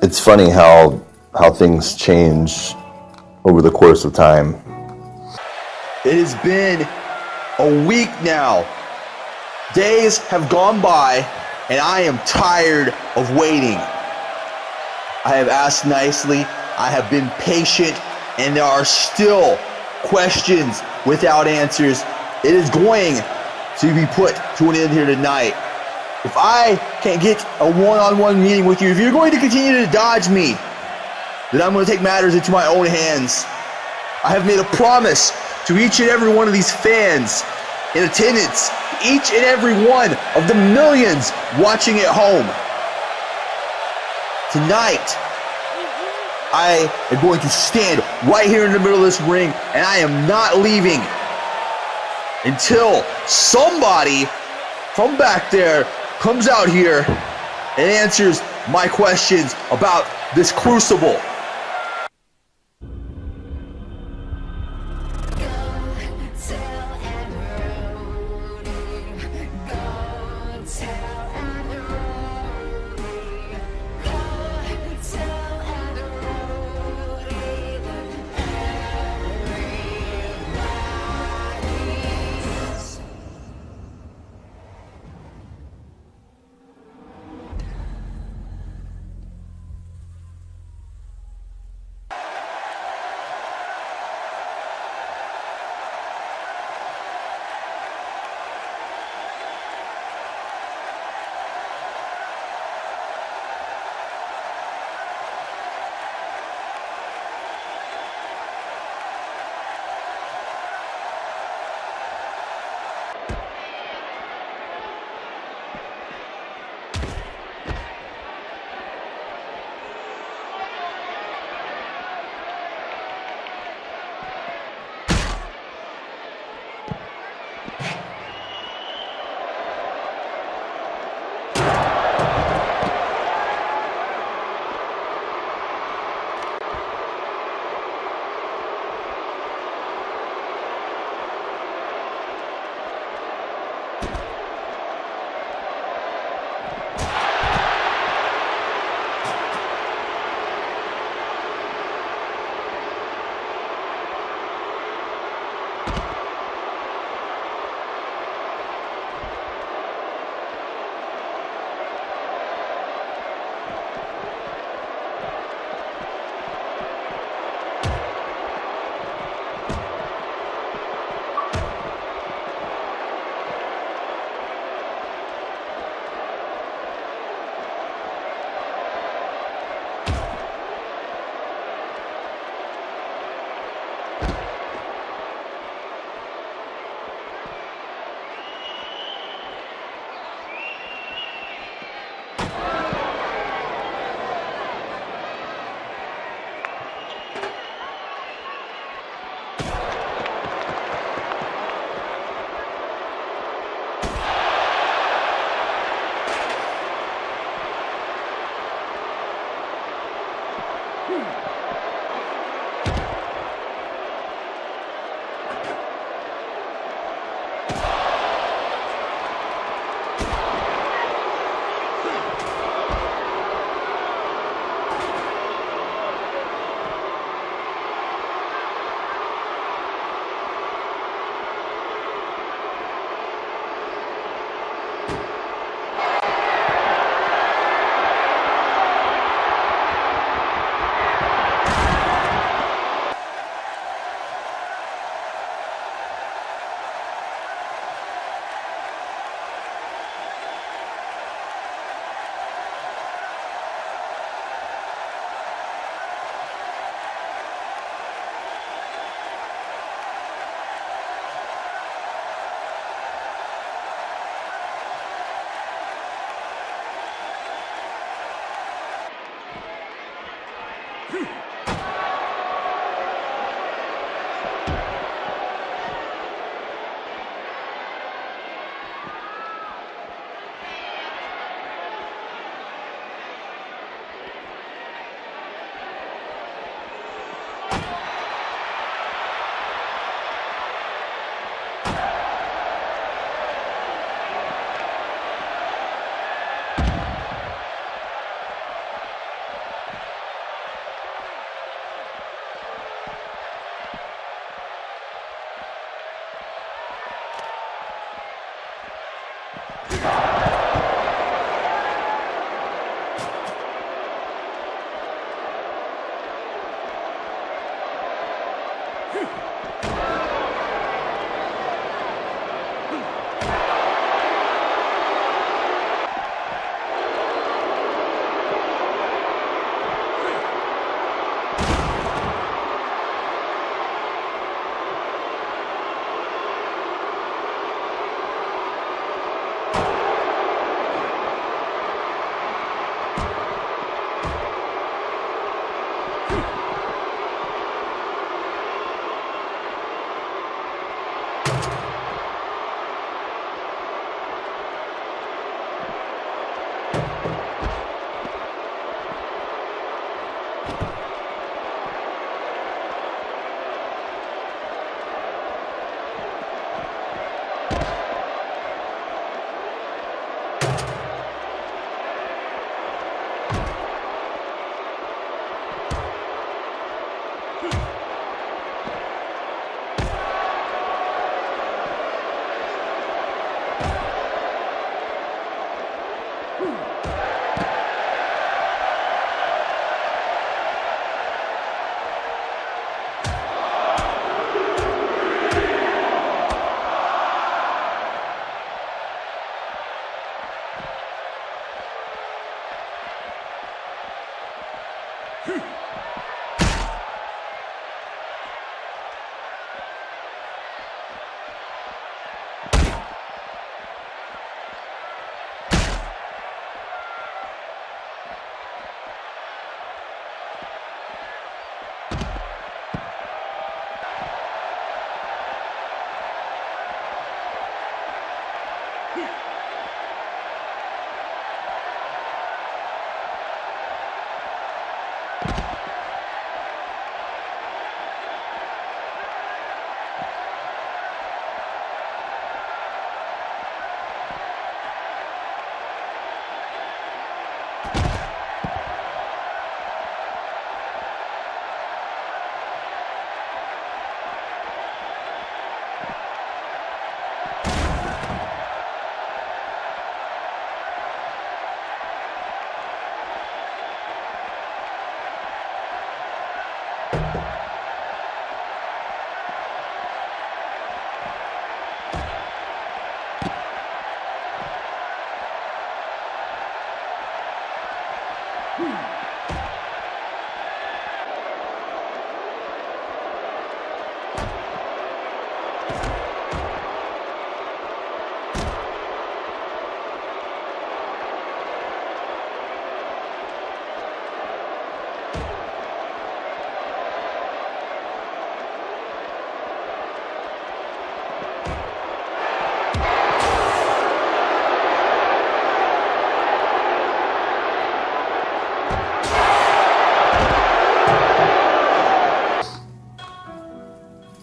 it's funny how things change over the course of time. It has been a week now. Days have gone by, and I am tired of waiting. I have asked nicely, I have been patient, and there are still questions without answers. It is going to be put to an end here tonight. If I can't get a one-on-one meeting with you, if you're going to continue to dodge me, then I'm going to take matters into my own hands. I have made a promise to each and every one of these fans in attendance, each and every one of the millions watching at home. Tonight, I am going to stand right here in the middle of this ring, and I am not leaving until somebody from back there comes out here and answers my questions about this Crucible.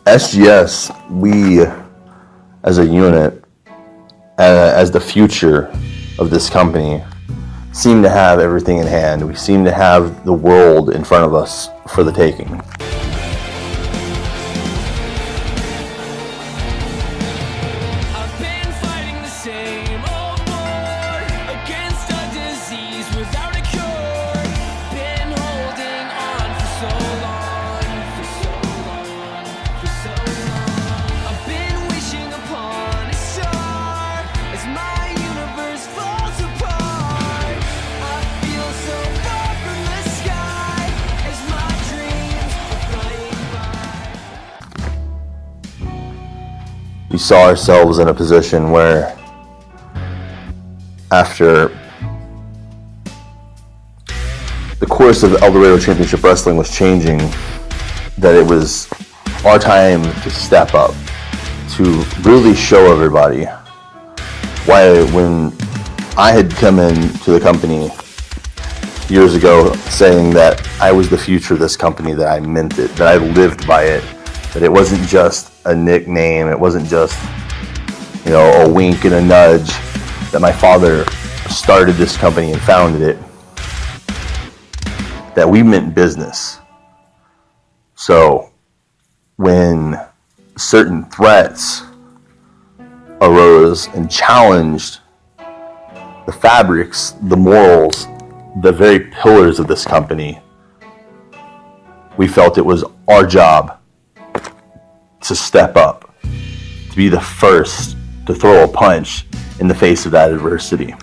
SGS, we as a unit, as the future of this company, seem to have everything in hand. We seem to have the world in front of us for the taking. We saw ourselves in a position where, after the course of Eldorado Championship Wrestling was changing, that it was our time to step up, to really show everybody why, when I had come into the company years ago saying that I was the future of this company, that I meant it, that I lived by it, that it wasn't just a nickname, it wasn't just, a wink and a nudge, that my father started this company and founded it, that we meant business. So when certain threats arose and challenged the fabrics, the morals, the very pillars of this company, we felt it was our job to step up, to be the first to throw a punch in the face of that adversity.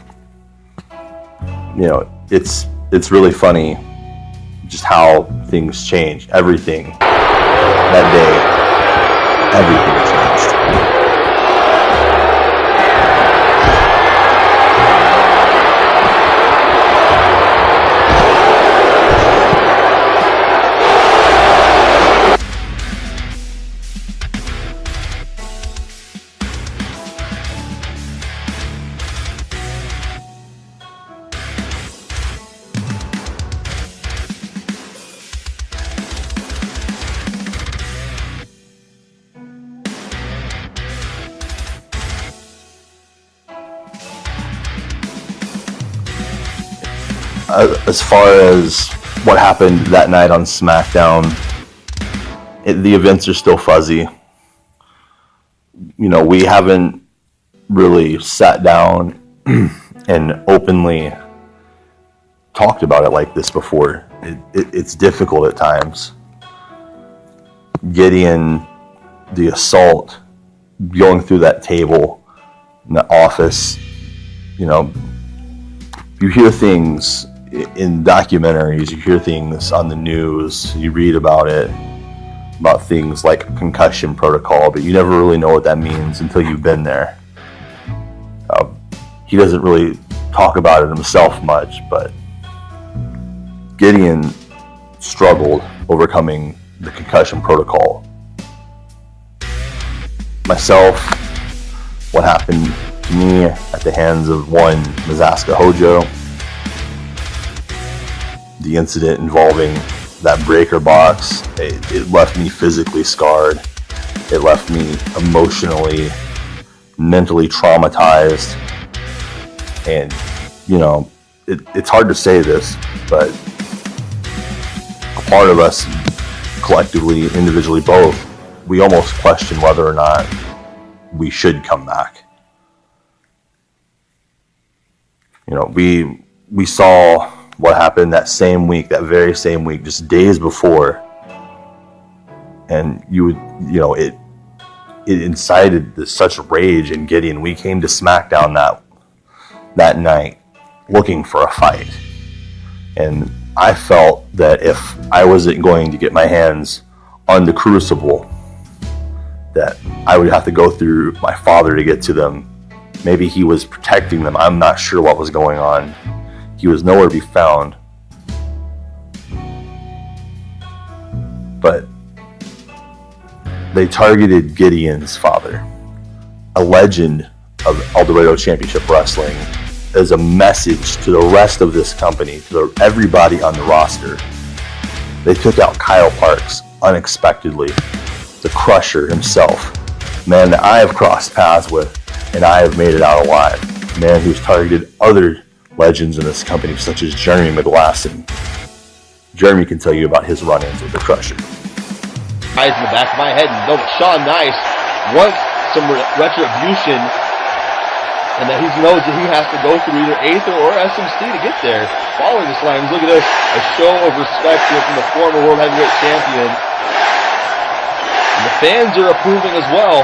It's really funny just how things change. Everything that day, everything changed. As far as what happened that night on SmackDown, the events are still fuzzy. We haven't really sat down and openly talked about it like this before. It's difficult at times. Gideon, the assault, going through that table in the office, you know, you hear things in documentaries, you hear things on the news, you read about it, about things like concussion protocol, but you never really know what that means until you've been there. He doesn't really talk about it himself much, but Gideon struggled overcoming the concussion protocol. Myself, what happened to me at the hands of one Mazaska Hojo, the incident involving that breaker box, it left me physically scarred. It left me emotionally, mentally traumatized. And, you know, it's hard to say this, but a part of us, collectively, individually, both, we almost question whether or not we should come back. You know, we saw what happened that same week, that very same week, just days before, and it incited such rage in Gideon. We came to SmackDown that night looking for a fight, and I felt that if I wasn't going to get my hands on the Crucible, that I would have to go through my father to get to them. Maybe he was protecting them. I'm not sure what was going on. He was nowhere to be found. But they targeted Gideon's father, a legend of Eldorado Championship Wrestling, as a message to the rest of this company, to everybody on the roster. They took out Kyle Parks unexpectedly, the Crusher himself, man that I have crossed paths with and I have made it out alive, man who's targeted other legends in this company such as Jeremy McGlasson. Jeremy can tell you about his run-ins with the Crusher. Eyes in the back of my head and know that Sean Nice wants some retribution, and that he knows that he has to go through either Aether or SMC to get there. Following the slams, look at this, a show of respect here from the former World Heavyweight Champion. And the fans are approving as well.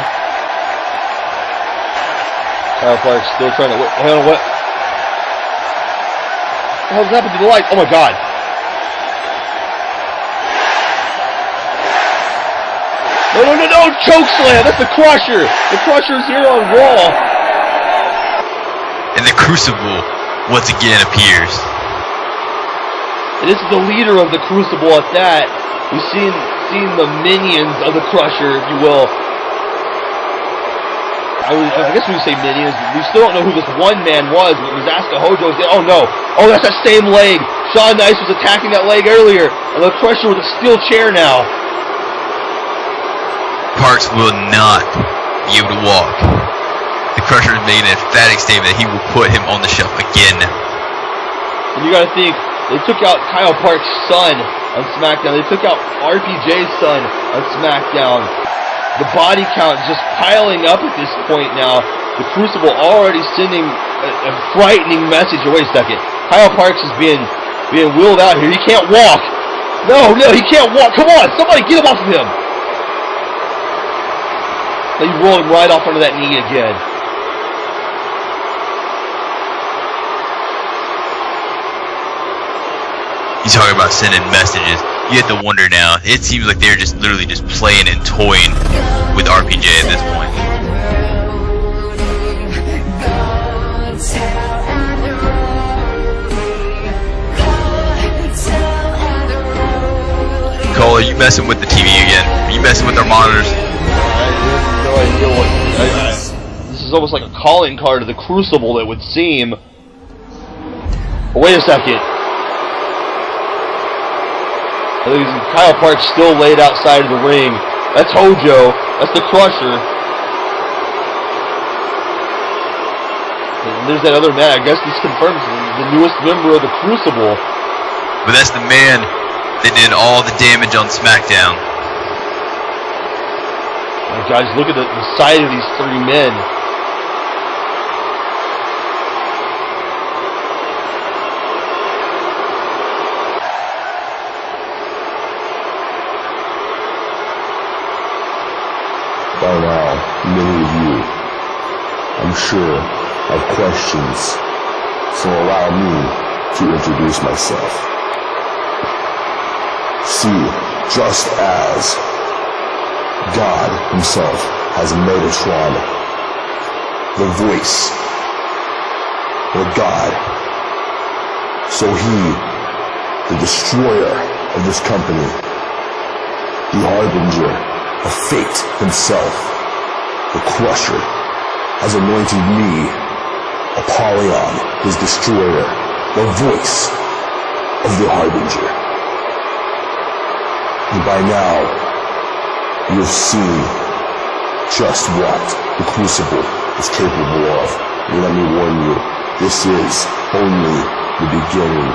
Kyle Parks still trying to, hang on, what the hell's happened to the lights? Oh my god. No, choke slam, that's the Crusher. The Crusher's here on Raw. And the Crucible once again appears. And this is the leader of the Crucible at that. We've seen the minions of the Crusher, if you will. I guess we would say minions. We still don't know who this one man was, but Mazaska Hojo said, oh no. Oh, that's that same leg. Sean Nice was attacking that leg earlier. And the Crusher with a steel chair now. Parks will not be able to walk. The Crusher has made an emphatic statement that he will put him on the shelf again. And you gotta think, they took out Kyle Parks' son on SmackDown. They took out RPJ's son on SmackDown. The body count just piling up at this point now. The Crucible already sending a frightening message. Wait a second. Kyle Parks is being wheeled out here. He can't walk. No, he can't walk. Come on, somebody get him off of him. He's rolling right off onto that knee again. You talk about sending messages. You have to wonder now. It seems like they're just literally just playing and toying with RPJ at this point. Cole, are you messing with the TV again? Are you messing with our monitors? This is almost like a calling card to the Crucible, it would seem. But wait a second. Kyle Parks still laid outside of the ring. That's Hojo. That's the Crusher. And there's that other man. I guess this confirms the newest member of the Crucible. But that's the man that did all the damage on SmackDown. Oh, guys, look at the size of these three men. Many of you, I'm sure, have questions, so allow me to introduce myself. See, just as God himself has Metatron, the voice, or God, so he, the destroyer of this company, the harbinger of fate himself, the crusher, has anointed me, Apollyon, his destroyer, the voice of the harbinger. And by now, you have seen just what the Crucible is capable of. And let me warn you, this is only the beginning.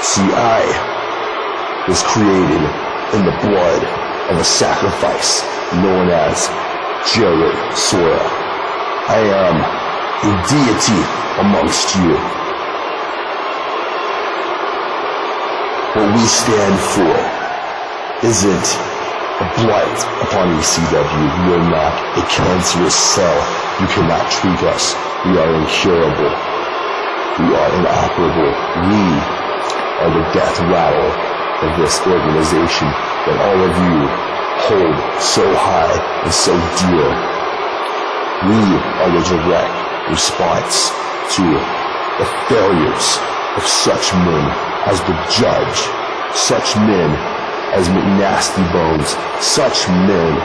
See, I was created in the blood of a sacrifice known as Jared Sora. I am a deity amongst you. What we stand for isn't a blight upon ECW. We are not a cancerous cell. You cannot treat us. We are incurable. We are inoperable. We are the death rattle of this organization that all of you hold so high and so dear. We are the direct response to the failures of such men as the Judge, such men as McNasty Bones, such men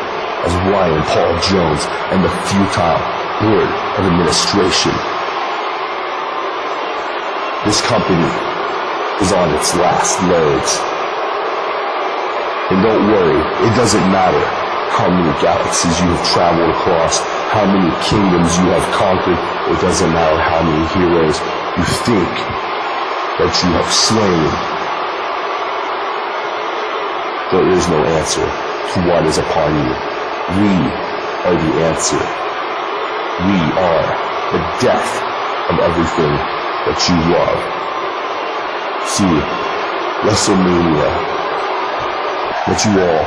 as Ryan Paul Jones, and the futile board of administration. This company is on its last legs. And don't worry, it doesn't matter how many galaxies you have traveled across, how many kingdoms you have conquered. It doesn't matter how many heroes you think that you have slain. There is no answer to what is upon you. We are the answer. We are the death of everything that you love. See, WrestleMania, that you all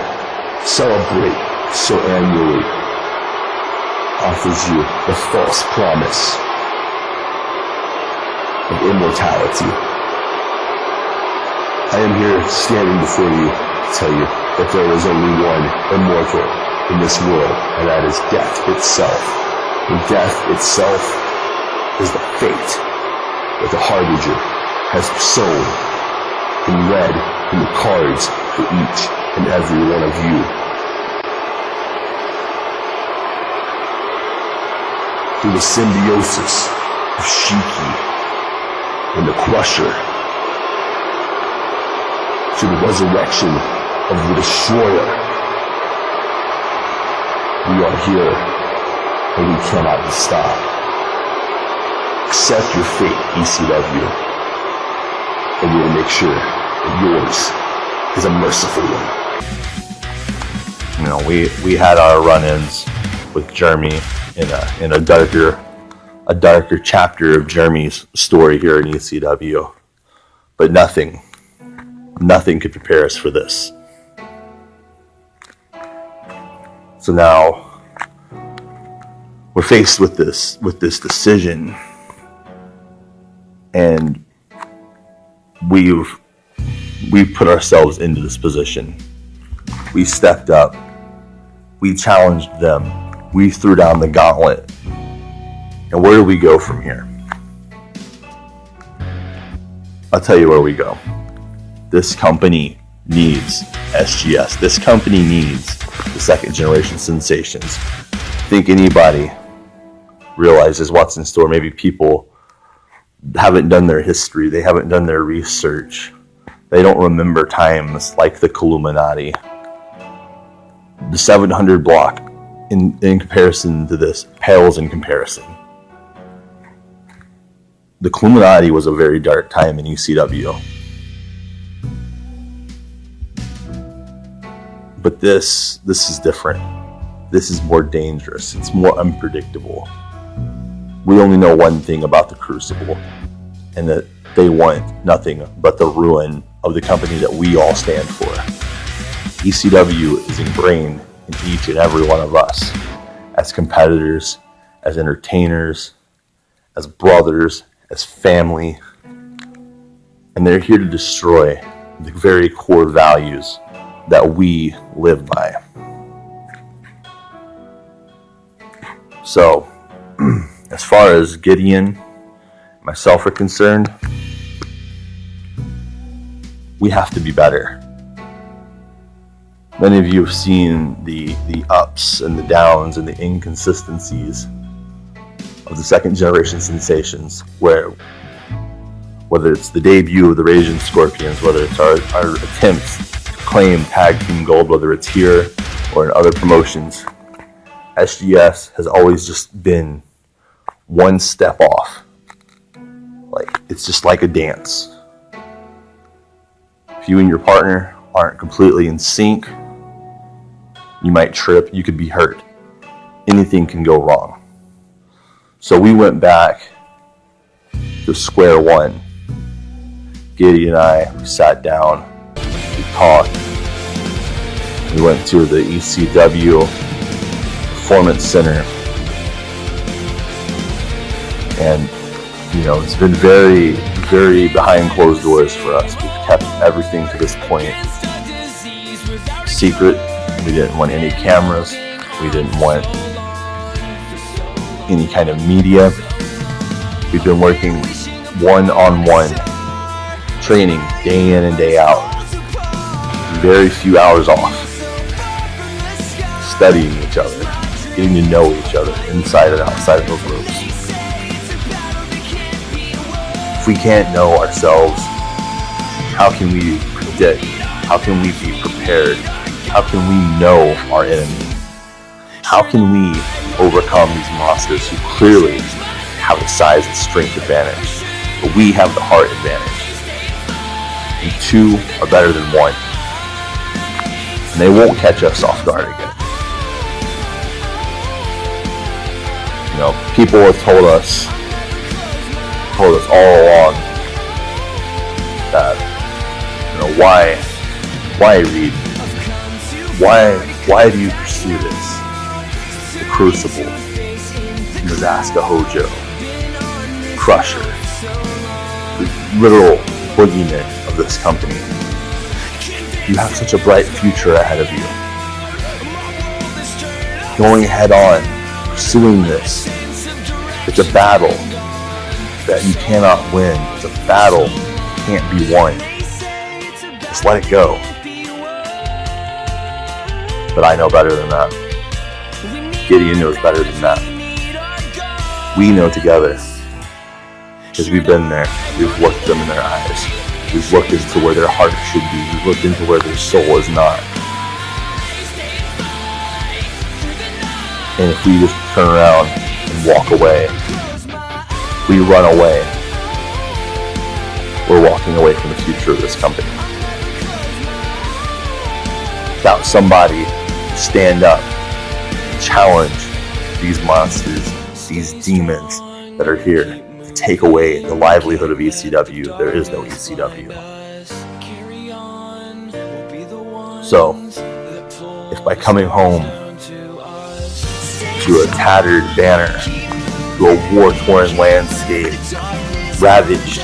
celebrate so annually, offers you the false promise of immortality. I am here standing before you to tell you that there is only one immortal in this world, and that is death itself. And death itself is the fate that the harbinger has sown in red in the cards for each and every one of you. Through the symbiosis of Shiki and the Crusher, to the resurrection of the Destroyer, we are here and we cannot be stopped. Accept your fate, ECW, and we will make sure that yours is a merciful one. You know, we had our run-ins with Jeremy in a darker chapter of Jeremy's story here in ECW, but nothing could prepare us for this. So now we're faced with this decision, and we've put ourselves into this position. We stepped up. We challenged them. We threw down the gauntlet. And where do we go from here? I'll tell you where we go. This company needs SGS. This company needs the second generation sensations. I think anybody realizes what's in store. Maybe people haven't done their history. They haven't done their research. They don't remember times like the Illuminati. The 700 block in comparison to this pales in comparison. The Illuminati was a very dark time in ECW. But this is different. This is more dangerous. It's more unpredictable. We only know one thing about the Crucible, and that they want nothing but the ruin of the company that we all stand for. ECW is ingrained in each and every one of us. as competitors, as entertainers, as brothers, as family. And they're here to destroy the very core values that we live by. So, as far as Gideon and myself are concerned, we have to be better. Many of you have seen the ups and the downs and the inconsistencies of the second generation sensations, whether it's the debut of the Raging Scorpions, whether it's our attempts to claim tag team gold, whether it's here or in other promotions. SGS has always just been one step off. Like, it's just like a dance. If you and your partner aren't completely in sync, you might trip, you could be hurt. Anything can go wrong. So we went back to square one. Gideon and I, we sat down, we talked. We went to the ECW Performance Center. And, it's been very, very behind closed doors for us. We've kept everything to this point secret. We didn't want any cameras. We didn't want any kind of media. We've been working one-on-one training day in and day out. Very few hours off. Studying each other, getting to know each other inside and outside of those rooms. If we can't know ourselves, how can we predict? How can we be prepared? How can we know our enemy? How can we overcome these monsters who clearly have a size and strength advantage, but we have the heart advantage? And two are better than one. And they won't catch us off guard again. People have told us all along that, why Reed? Why do you pursue this? The Crucible, Mazaska Hojo, Crusher, the literal boogeyman of this company. You have such a bright future ahead of you. Going head on, pursuing this. It's a battle that you cannot win. It's a battle that can't be won. Just let it go. But I know better than that. Gideon knows better than that. We know together. Because we've been there. We've looked them in their eyes. We've looked into where their heart should be. We've looked into where their soul is not. And if we just turn around and walk away, we run away, we're walking away from the future of this company. Without somebody to stand up and challenge these monsters, these demons that are here to take away the livelihood of ECW, there is no ECW. So, if by coming home to a tattered banner, to a war-torn landscape ravaged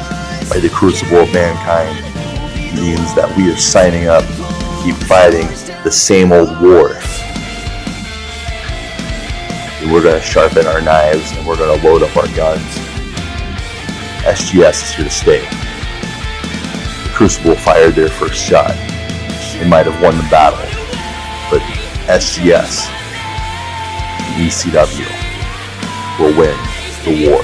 by the Crucible of mankind means that we are signing up to keep fighting the same old war. And we're going to sharpen our knives and we're going to load up our guns. SGS is here to stay. The Crucible fired their first shot. They might have won the battle, but SGS, the ECW, will win the war.